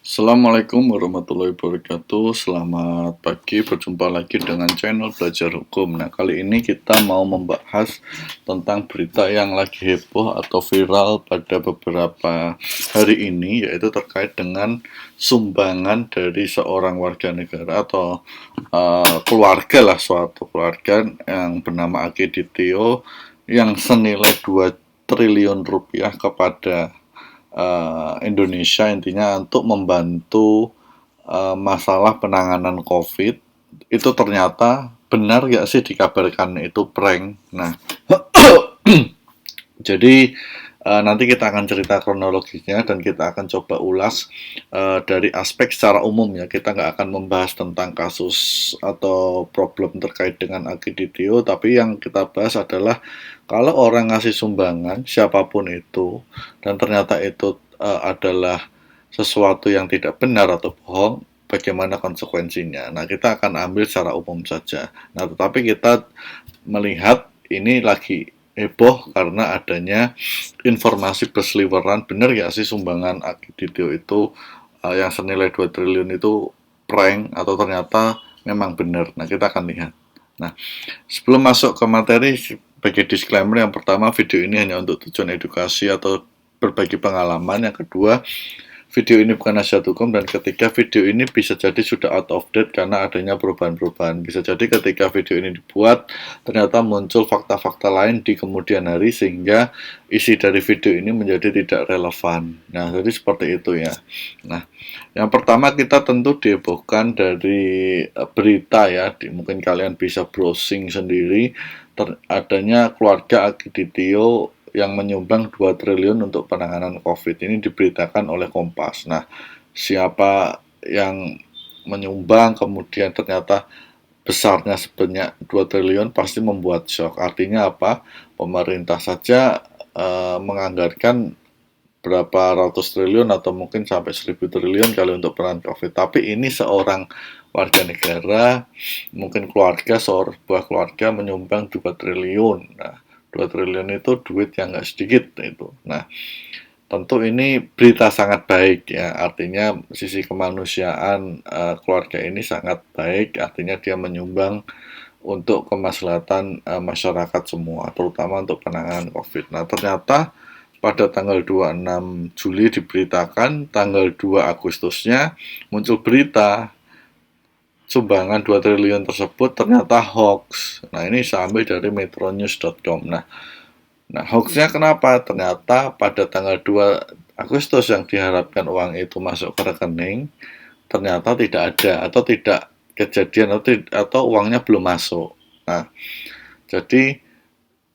Assalamualaikum warahmatullahi wabarakatuh. Selamat pagi, berjumpa lagi dengan channel Belajar Hukum. Nah, kali ini kita mau membahas tentang berita yang lagi heboh atau viral pada beberapa hari ini, yaitu terkait dengan sumbangan dari seorang warga negara atau keluarga lah, suatu keluarga yang bernama Akiditio yang senilai 2 triliun rupiah kepada Indonesia, intinya untuk membantu masalah penanganan COVID. Itu ternyata benar gak sih dikabarkan itu prank? Nah, jadi nanti kita akan cerita kronologisnya dan kita akan coba ulas dari aspek secara umum ya. Kita nggak akan membahas tentang kasus atau problem terkait dengan Akiditio, tapi yang kita bahas adalah kalau orang ngasih sumbangan siapapun itu dan ternyata itu adalah sesuatu yang tidak benar atau bohong, bagaimana konsekuensinya. Nah, kita akan ambil secara umum saja. Nah, tetapi kita melihat ini lagi heboh karena adanya informasi berseliweran, benar ya sih sumbangan Akiditio itu yang senilai 2 triliun itu prank atau ternyata memang benar. Nah, kita akan lihat. Nah, sebelum masuk ke materi, sebagai disclaimer, yang pertama, video ini hanya untuk tujuan edukasi atau berbagi pengalaman. Yang kedua, video ini bukan nasihat hukum, dan ketiga, video ini bisa jadi sudah out of date karena adanya perubahan-perubahan. Bisa jadi ketika video ini dibuat, ternyata muncul fakta-fakta lain di kemudian hari sehingga isi dari video ini menjadi tidak relevan. Nah, jadi seperti itu ya. Nah, yang pertama kita tentu dihebohkan dari berita ya, mungkin kalian bisa browsing sendiri, adanya keluarga Akiditio yang menyumbang 2 triliun untuk penanganan COVID. Ini diberitakan oleh Kompas. Nah, siapa yang menyumbang kemudian ternyata besarnya sebanyak 2 triliun pasti membuat shock. Artinya apa? Pemerintah saja menganggarkan berapa ratus triliun atau mungkin sampai 1000 triliun kali untuk penanganan COVID. Tapi ini seorang warga negara, mungkin keluarga, sebuah keluarga menyumbang 2 triliun. Nah, 2 triliun itu duit yang nggak sedikit itu. Nah, tentu ini berita sangat baik ya, artinya sisi kemanusiaan keluarga ini sangat baik, artinya dia menyumbang untuk kemaslahatan masyarakat semua, terutama untuk penanganan COVID. Nah, ternyata pada tanggal 26 Juli diberitakan, tanggal 2 Agustusnya muncul berita sumbangan 2 triliun tersebut ternyata hoax. Nah, ini saya ambil dari metronews.com. Nah, hoaxnya kenapa? Ternyata pada tanggal 2 Agustus yang diharapkan uang itu masuk ke rekening, ternyata tidak ada atau tidak kejadian atau uangnya belum masuk. Nah, jadi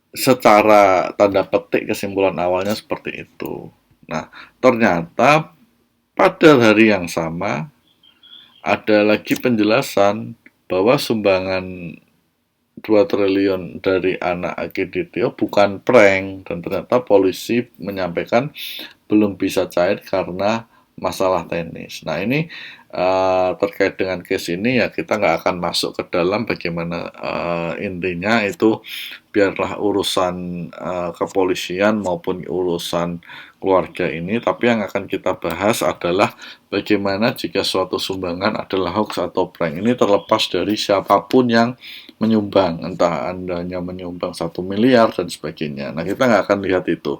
secara tanda petik kesimpulan awalnya seperti itu. Nah, ternyata pada hari yang sama ada lagi penjelasan bahwa sumbangan 2 triliun dari anak Akiditio bukan prank, dan ternyata polisi menyampaikan belum bisa cair karena masalah teknis. Nah, ini terkait dengan case ini ya kita nggak akan masuk ke dalam bagaimana intinya, itu biarlah urusan kepolisian maupun urusan keluarga ini. Tapi yang akan kita bahas adalah bagaimana jika suatu sumbangan adalah hoax atau prank. Ini terlepas dari siapapun yang menyumbang, entah Andanya menyumbang 1 miliar dan sebagainya. Nah, kita nggak akan lihat itu.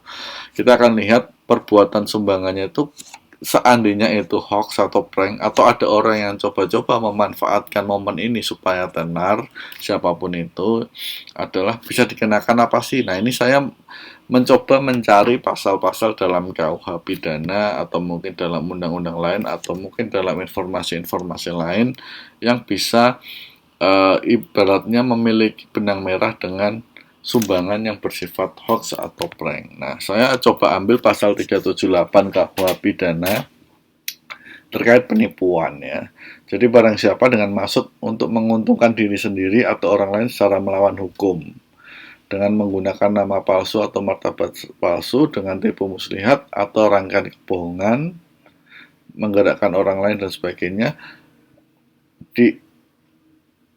Kita akan lihat perbuatan sumbangannya itu, seandainya itu hoax atau prank, atau ada orang yang coba-coba memanfaatkan momen ini supaya tenar, siapapun itu adalah bisa dikenakan apa sih. Nah, ini saya mencoba mencari pasal-pasal dalam KUH pidana atau mungkin dalam undang-undang lain atau mungkin dalam informasi-informasi lain yang bisa ibaratnya memiliki benang merah dengan sumbangan yang bersifat hoax atau prank. Nah, saya coba ambil pasal 378 KUH pidana terkait penipuan ya. Jadi barang siapa dengan maksud untuk menguntungkan diri sendiri atau orang lain secara melawan hukum dengan menggunakan nama palsu atau martabat palsu dengan tipu muslihat atau rangkaian kebohongan, menggerakkan orang lain dan sebagainya,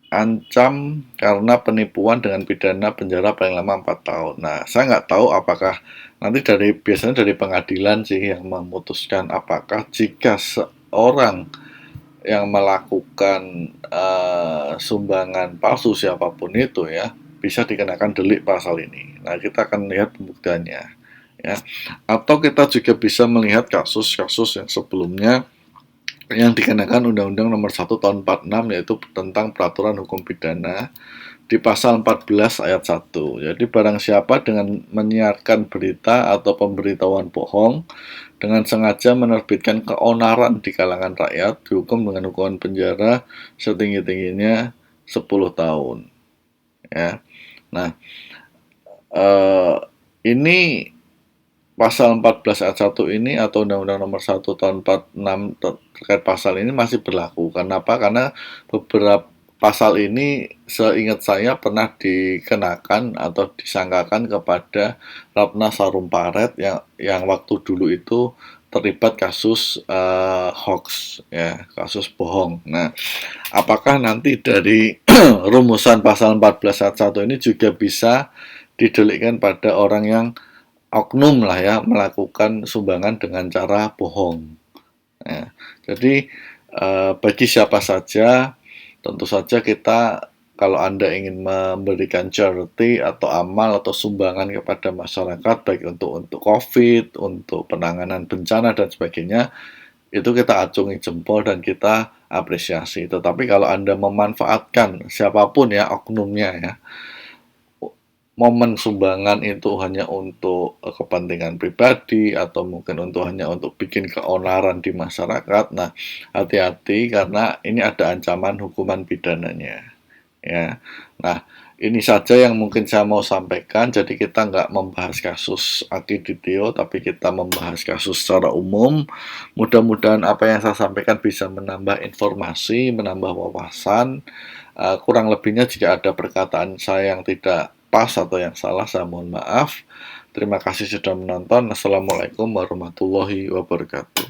diancam karena penipuan dengan pidana penjara paling lama 4 tahun. Nah, saya nggak tahu apakah nanti biasanya dari pengadilan sih yang memutuskan apakah jika orang yang melakukan sumbangan palsu siapapun itu ya bisa dikenakan delik pasal ini. Nah, kita akan lihat pembuktiannya ya. Atau kita juga bisa melihat kasus-kasus yang sebelumnya yang dikenakan Undang-Undang Nomor 1 Tahun 46, yaitu tentang peraturan hukum pidana di pasal 14 ayat 1. Jadi barang siapa dengan menyiarkan berita atau pemberitahuan bohong dengan sengaja menerbitkan keonaran di kalangan rakyat dihukum dengan hukuman penjara setinggi-tingginya 10 tahun ya. Nah, ini pasal 14 ayat 1 ini atau Undang-Undang Nomor 1 Tahun 46 terkait pasal ini masih berlaku. Kenapa? Karena beberapa pasal ini seingat saya pernah dikenakan atau disangkakan kepada Ratna Sarumpait yang waktu dulu itu terlibat kasus hoax ya, kasus bohong. Nah, apakah nanti dari rumusan pasal 14 ayat 1 ini juga bisa didelikkan pada orang yang oknum lah ya melakukan sumbangan dengan cara bohong. Ya, jadi bagi siapa saja, tentu saja kita kalau Anda ingin memberikan charity atau amal atau sumbangan kepada masyarakat baik untuk COVID, untuk penanganan bencana dan sebagainya, itu kita acungi jempol dan kita apresiasi. Tetapi kalau Anda memanfaatkan siapapun ya oknumnya ya, momen sumbangan itu hanya untuk kepentingan pribadi atau mungkin hanya untuk bikin keonaran di masyarakat. Nah, hati-hati karena ini ada ancaman hukuman pidananya. Ya, nah ini saja yang mungkin saya mau sampaikan. Jadi kita nggak membahas kasus Akiditio, tapi kita membahas kasus secara umum. Mudah-mudahan apa yang saya sampaikan bisa menambah informasi, menambah wawasan. Kurang lebihnya jika ada perkataan saya yang tidak pas atau yang salah, saya mohon maaf. Terima kasih sudah menonton. Assalamualaikum warahmatullahi wabarakatuh.